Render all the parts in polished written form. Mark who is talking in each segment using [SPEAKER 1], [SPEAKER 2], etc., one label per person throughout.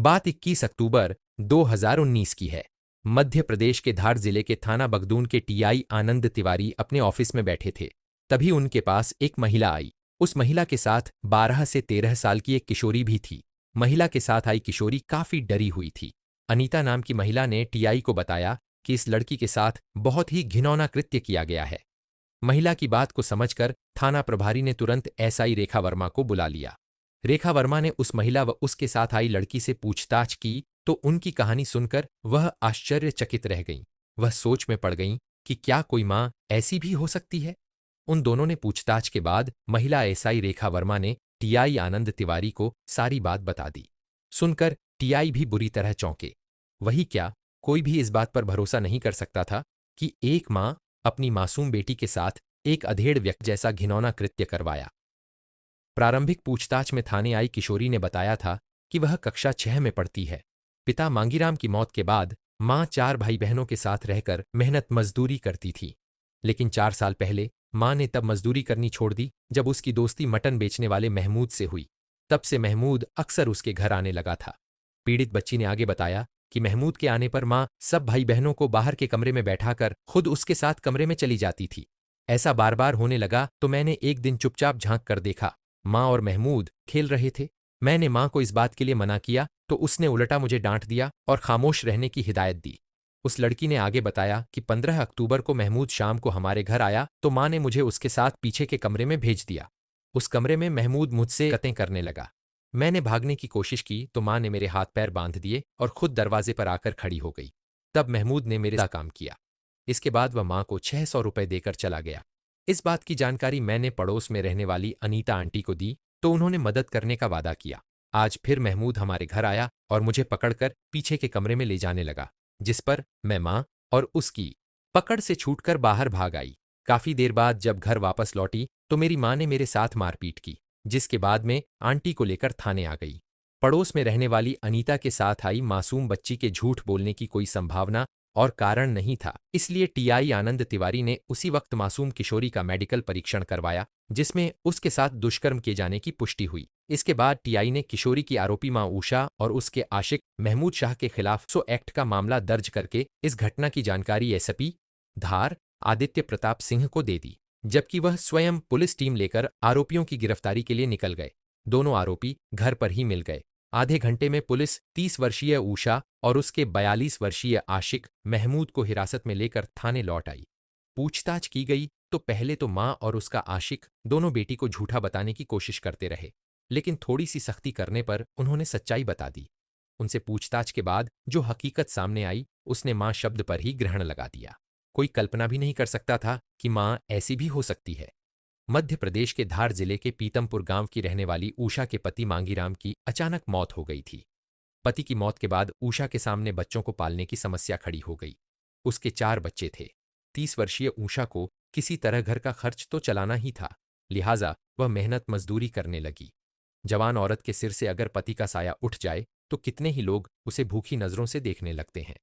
[SPEAKER 1] बात 21 अक्टूबर 2019 की है। मध्य प्रदेश के धार जिले के थाना बगदून के टीआई आनंद तिवारी अपने ऑफिस में बैठे थे। तभी उनके पास एक महिला आई। उस महिला के साथ 12 से 13 साल की एक किशोरी भी थी। महिला के साथ आई किशोरी काफी डरी हुई थी। अनीता नाम की महिला ने टीआई को बताया कि इस लड़की के साथ बहुत ही घिनौना कृत्य किया गया है। महिला की बात को समझकर थाना प्रभारी ने तुरंत एसआई रेखा वर्मा को बुला लिया। रेखा वर्मा ने उस महिला व उसके साथ आई लड़की से पूछताछ की तो उनकी कहानी सुनकर वह आश्चर्यचकित रह गईं। वह सोच में पड़ गईं कि क्या कोई मां ऐसी भी हो सकती है। उन दोनों ने पूछताछ के बाद महिला एसआई रेखा वर्मा ने टीआई आनंद तिवारी को सारी बात बता दी। सुनकर टीआई भी बुरी तरह चौंके। वही क्या, कोई भी इस बात पर भरोसा नहीं कर सकता था कि एक मां अपनी मासूम बेटी के साथ एक अधेड़ व्यक्ति जैसा घिनौना कृत्य करवाया। प्रारंभिक पूछताछ में थाने आई किशोरी ने बताया था कि वह कक्षा 6 में पढ़ती है। पिता मांगीराम की मौत के बाद मां 4 भाई बहनों के साथ रहकर मेहनत मजदूरी करती थी। लेकिन 4 साल पहले मां ने तब मजदूरी करनी छोड़ दी जब उसकी दोस्ती मटन बेचने वाले महमूद से हुई। तब से महमूद अक्सर उसके घर आने लगा था। पीड़ित बच्ची ने आगे बताया कि महमूद के आने पर मां सब भाई बहनों को बाहर के कमरे में बैठाकर खुद उसके साथ कमरे में चली जाती थी। ऐसा बार बार होने लगा तो मैंने एक दिन चुपचाप झांक कर देखा। मां और महमूद खेल रहे थे। मैंने मां को इस बात के लिए मना किया तो उसने उल्टा मुझे डांट दिया और खामोश रहने की हिदायत दी। उस लड़की ने आगे बताया कि 15 अक्टूबर को महमूद शाम को हमारे घर आया तो मां ने मुझे उसके साथ पीछे के कमरे में भेज दिया। उस कमरे में महमूद मुझसे कतें करने लगा। मैंने भागने की कोशिश की तो मां ने मेरे हाथ पैर बांध दिए और खुद दरवाजे पर आकर खड़ी हो गई। तब महमूद ने मेरे साथ काम किया। इसके बाद वह मां को 600 रुपए देकर चला गया। इस बात की जानकारी मैंने पड़ोस में रहने वाली अनीता आंटी को दी तो उन्होंने मदद करने का वादा किया। आज फिर महमूद हमारे घर आया और मुझे पकड़कर पीछे के कमरे में ले जाने लगा, जिस पर मैं मां और उसकी पकड़ से छूटकर बाहर भाग आई। काफी देर बाद जब घर वापस लौटी तो मेरी मां ने मेरे साथ मारपीट की, जिसके बाद में आंटी को लेकर थाने आ गई। पड़ोस में रहने वाली अनीता के साथ आई मासूम बच्ची के झूठ बोलने की कोई संभावना और कारण नहीं था, इसलिए टीआई आनंद तिवारी ने उसी वक्त मासूम किशोरी का मेडिकल परीक्षण करवाया, जिसमें उसके साथ दुष्कर्म किए जाने की पुष्टि हुई। इसके बाद टीआई ने किशोरी की आरोपी मां उषा और उसके आशिक महमूद शाह के खिलाफ सो एक्ट का मामला दर्ज करके इस घटना की जानकारी एसपी धार आदित्य प्रताप सिंह को दे दी, जबकि वह स्वयं पुलिस टीम लेकर आरोपियों की गिरफ्तारी के लिए निकल गए। दोनों आरोपी घर पर ही मिल गए। आधे घंटे में पुलिस 30 वर्षीय उषा और उसके 42 वर्षीय आशिक महमूद को हिरासत में लेकर थाने लौट आई। पूछताछ की गई तो पहले तो मां और उसका आशिक दोनों बेटी को झूठा बताने की कोशिश करते रहे, लेकिन थोड़ी सी सख्ती करने पर उन्होंने सच्चाई बता दी। उनसे पूछताछ के बाद जो हकीकत सामने आई उसने मां शब्द पर ही ग्रहण लगा दिया। कोई कल्पना भी नहीं कर सकता था कि मां ऐसी भी हो सकती है। मध्य प्रदेश के धार जिले के पीतमपुर गांव की रहने वाली उषा के पति मांगीराम की अचानक मौत हो गई थी। पति की मौत के बाद उषा के सामने बच्चों को पालने की समस्या खड़ी हो गई। उसके 4 बच्चे थे। 30 वर्षीय उषा को किसी तरह घर का खर्च तो चलाना ही था, लिहाजा वह मेहनत मजदूरी करने लगी। जवान औरत के सिर से अगर पति का साया उठ जाए तो कितने ही लोग उसे भूखी नजरों से देखने लगते हैं।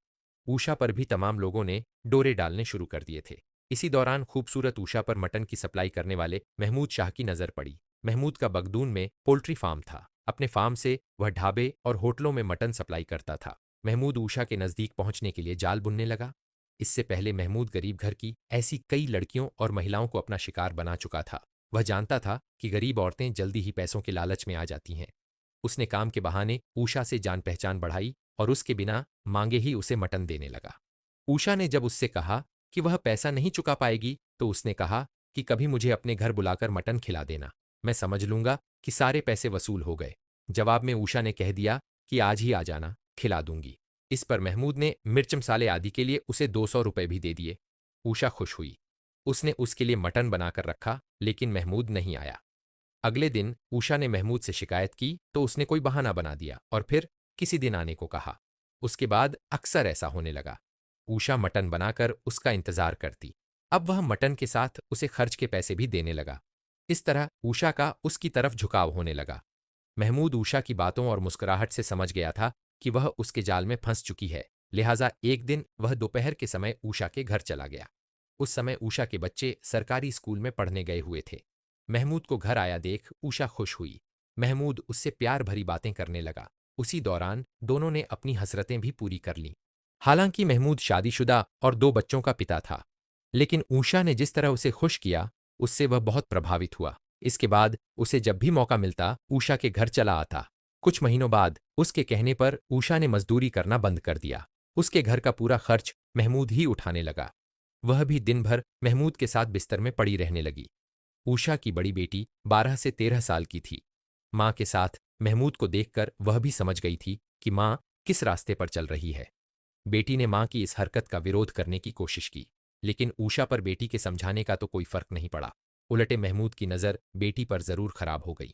[SPEAKER 1] उषा पर भी तमाम लोगों ने डोरे डालने शुरू कर दिए थे। इसी दौरान खूबसूरत उषा पर मटन की सप्लाई करने वाले महमूद शाह की नजर पड़ी। महमूद का बगदून में पोल्ट्री फार्म था। अपने फार्म से वह ढाबे और होटलों में मटन सप्लाई करता था। महमूद उषा के नजदीक पहुंचने के लिए जाल बुनने लगा। इससे पहले महमूद गरीब घर की ऐसी कई लड़कियों और महिलाओं को अपना शिकार बना चुका था। वह जानता था कि गरीब औरतें जल्दी ही पैसों के लालच में आ जाती हैं। उसने काम के बहाने उषा से जान पहचान बढ़ाई और उसके बिना मांगे ही उसे मटन देने लगा। उषा ने जब उससे कहा कि वह पैसा नहीं चुका पाएगी तो उसने कहा कि कभी मुझे अपने घर बुलाकर मटन खिला देना, मैं समझ लूंगा कि सारे पैसे वसूल हो गए। जवाब में उषा ने कह दिया कि आज ही आ जाना, खिला दूंगी। इस पर महमूद ने मिर्च मसाले आदि के लिए उसे 200 रुपए भी दे दिए। उषा खुश हुई। उसने उसके लिए मटन बनाकर रखा, लेकिन महमूद नहीं आया। अगले दिन उषा ने महमूद से शिकायत की तो उसने कोई बहाना बना दिया और फिर किसी दिन आने को कहा। उसके बाद अक्सर ऐसा होने लगा। उषा मटन बनाकर उसका इंतजार करती। अब वह मटन के साथ उसे खर्च के पैसे भी देने लगा। इस तरह उषा का उसकी तरफ झुकाव होने लगा। महमूद उषा की बातों और मुस्कुराहट से समझ गया था कि वह उसके जाल में फंस चुकी है, लिहाजा एक दिन वह दोपहर के समय उषा के घर चला गया। उस समय उषा के बच्चे सरकारी स्कूल में पढ़ने गए हुए थे। महमूद को घर आया देख उषा खुश हुई। महमूद उससे प्यार भरी बातें करने लगा। उसी दौरान दोनों ने अपनी हसरतें भी पूरी कर लीं। हालांकि महमूद शादीशुदा और 2 बच्चों का पिता था, लेकिन ऊषा ने जिस तरह उसे खुश किया, उससे वह बहुत प्रभावित हुआ। इसके बाद उसे जब भी मौका मिलता, ऊषा के घर चला आता। कुछ महीनों बाद उसके कहने पर ऊषा ने मजदूरी करना बंद कर दिया। उसके घर का पूरा खर्च महमूद ही उठाने लगा। वह भी दिन भर महमूद के साथ बिस्तर में पड़ी रहने लगी। ऊषा की बड़ी बेटी 12 से 13 साल की थी। माँ के साथ महमूद को देखकर वह भी समझ गई थी कि माँ किस रास्ते पर चल रही है। बेटी ने माँ की इस हरकत का विरोध करने की कोशिश की, लेकिन ऊषा पर बेटी के समझाने का तो कोई फर्क नहीं पड़ा। उलटे महमूद की नज़र बेटी पर जरूर खराब हो गई।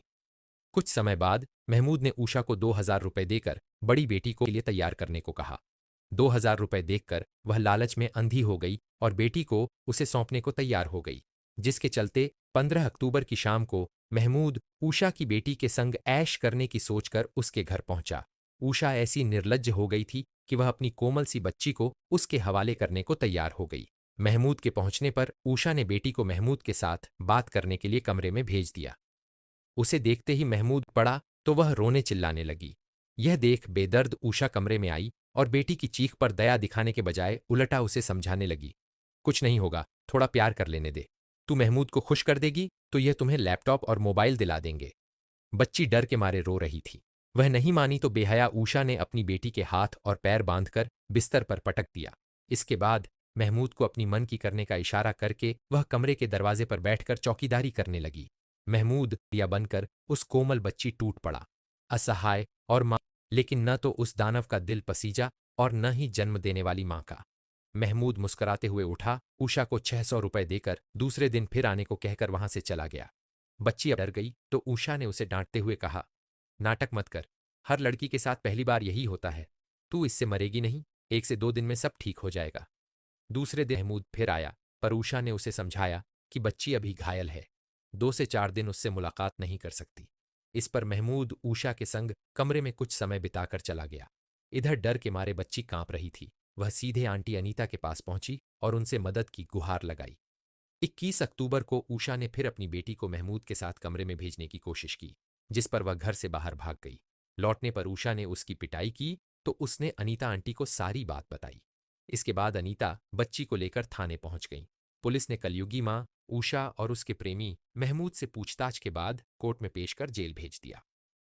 [SPEAKER 1] कुछ समय बाद महमूद ने ऊषा को 2,000 रुपए देकर बड़ी बेटी को लिए तैयार करने को कहा। 2,000 रुपए देखकर वह लालच में अंधी हो गई और बेटी को उसे सौंपने को तैयार हो गई, जिसके चलते 15 अक्टूबर की शाम को महमूद ऊषा की बेटी के संग ऐश करने की सोचकर उसके घर पहुंचा। ऊषा ऐसी निर्लज्ज हो गई थी कि वह अपनी कोमल सी बच्ची को उसके हवाले करने को तैयार हो गई। महमूद के पहुंचने पर ऊषा ने बेटी को महमूद के साथ बात करने के लिए कमरे में भेज दिया। उसे देखते ही महमूद पड़ा तो वह रोने चिल्लाने लगी। यह देख बेदर्द ऊषा कमरे में आई और बेटी की चीख पर दया दिखाने के बजाय उलटा उसे समझाने लगी। कुछ नहीं होगा, थोड़ा प्यार कर लेने दे। तू महमूद को खुश कर देगी तो यह तुम्हें लैपटॉप और मोबाइल दिला देंगे। बच्ची डर के मारे रो रही थी। वह नहीं मानी तो बेहया ऊषा ने अपनी बेटी के हाथ और पैर बांधकर बिस्तर पर पटक दिया। इसके बाद महमूद को अपनी मन की करने का इशारा करके वह कमरे के दरवाजे पर बैठकर चौकीदारी करने लगी। महमूद या बनकर उस कोमल बच्ची टूट पड़ा, असहाय और मां, लेकिन न तो उस दानव का दिल पसीजा और न ही जन्म देने वाली मां का। महमूद मुस्कुराते हुए उठा, ऊषा को 600 रुपए देकर दूसरे दिन फिर आने को कहकर वहां से चला गया। बच्ची डर गई तो ऊषा ने उसे डांटते हुए कहा, नाटक मत कर, हर लड़की के साथ पहली बार यही होता है। तू इससे मरेगी नहीं, 1 से 2 दिन में सब ठीक हो जाएगा। दूसरे दिन महमूद फिर आया, पर ऊषा ने उसे समझाया कि बच्ची अभी घायल है, 2 से 4 दिन उससे मुलाकात नहीं कर सकती। इस पर महमूद ऊषा के संग कमरे में कुछ समय बिताकर चला गया। इधर डर के मारे बच्ची कांप रही थी। वह सीधे आंटी अनीता के पास पहुंची और उनसे मदद की गुहार लगाई। 21 अक्टूबर को ऊषा ने फिर अपनी बेटी को महमूद के साथ कमरे में भेजने की कोशिश की, जिस पर वह घर से बाहर भाग गई। लौटने पर ऊषा ने उसकी पिटाई की तो उसने अनीता आंटी को सारी बात बताई। इसके बाद अनीता बच्ची को लेकर थाने पहुंच गई। पुलिस ने कलयुगी मां, ऊषा और उसके प्रेमी महमूद से पूछताछ के बाद कोर्ट में पेश कर जेल भेज दिया।